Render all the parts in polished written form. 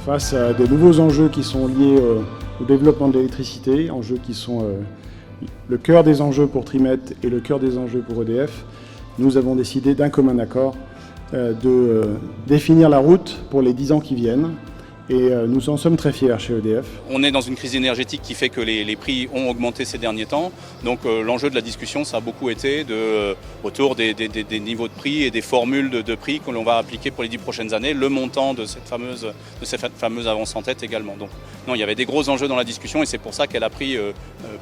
face à de nouveaux enjeux qui sont liés au développement de l'électricité, enjeux qui sont le cœur des enjeux pour Trimet et le cœur des enjeux pour EDF, nous avons décidé d'un commun accord de définir la route pour les 10 ans qui viennent. Et nous en sommes très fiers chez EDF. On est dans une crise énergétique qui fait que les prix ont augmenté ces derniers temps. Donc l'enjeu de la discussion, ça a beaucoup été autour des niveaux de prix et des formules de prix que l'on va appliquer pour les 10 prochaines années, le montant de cette fameuse avance en tête également. Donc non, il y avait des gros enjeux dans la discussion et c'est pour ça qu'elle a pris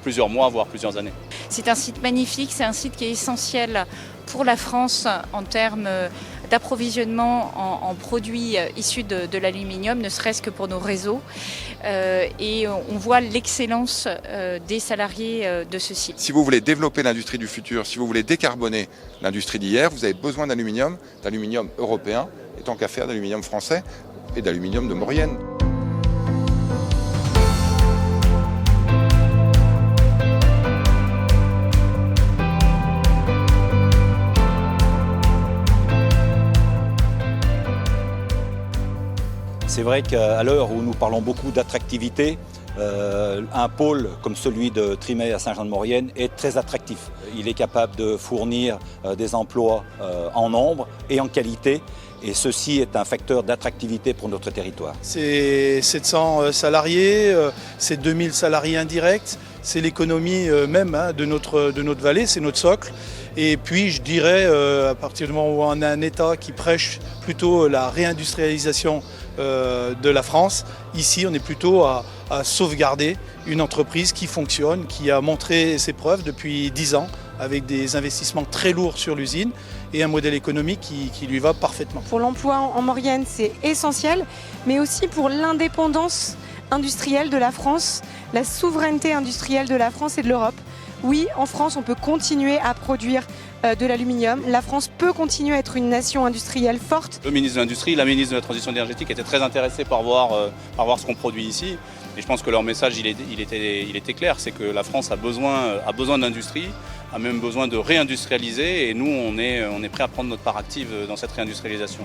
plusieurs mois, voire plusieurs années. C'est un site magnifique, c'est un site qui est essentiel pour la France en termes d'approvisionnement en produits issus de l'aluminium, ne serait-ce que pour nos réseaux. Et on voit l'excellence des salariés de ce site. Si vous voulez développer l'industrie du futur, si vous voulez décarboner l'industrie d'hier, vous avez besoin d'aluminium européen, et tant qu'à faire d'aluminium français et d'aluminium de Maurienne. C'est vrai qu'à l'heure où nous parlons beaucoup d'attractivité, un pôle comme celui de Trimet à Saint-Jean-de-Maurienne est très attractif. Il est capable de fournir des emplois en nombre et en qualité, et ceci est un facteur d'attractivité pour notre territoire. C'est 700 salariés, c'est 2000 salariés indirects, c'est l'économie même de notre vallée, c'est notre socle. Et puis je dirais, à partir du moment où on a un État qui prêche plutôt la réindustrialisation de la France, ici on est plutôt à sauvegarder une entreprise qui fonctionne, qui a montré ses preuves depuis 10 ans avec des investissements très lourds sur l'usine et un modèle économique qui lui va parfaitement. Pour l'emploi en Maurienne, c'est essentiel, mais aussi pour l'indépendance industrielle de la France, la souveraineté industrielle de la France et de l'Europe. Oui, en France, on peut continuer à produire de l'aluminium. La France peut continuer à être une nation industrielle forte. Le ministre de l'Industrie, la ministre de la Transition énergétique étaient très intéressés par voir ce qu'on produit ici. Et je pense que leur message, il était clair, c'est que la France a besoin d'industrie, a même besoin de réindustrialiser. Et nous, on est prêt à prendre notre part active dans cette réindustrialisation.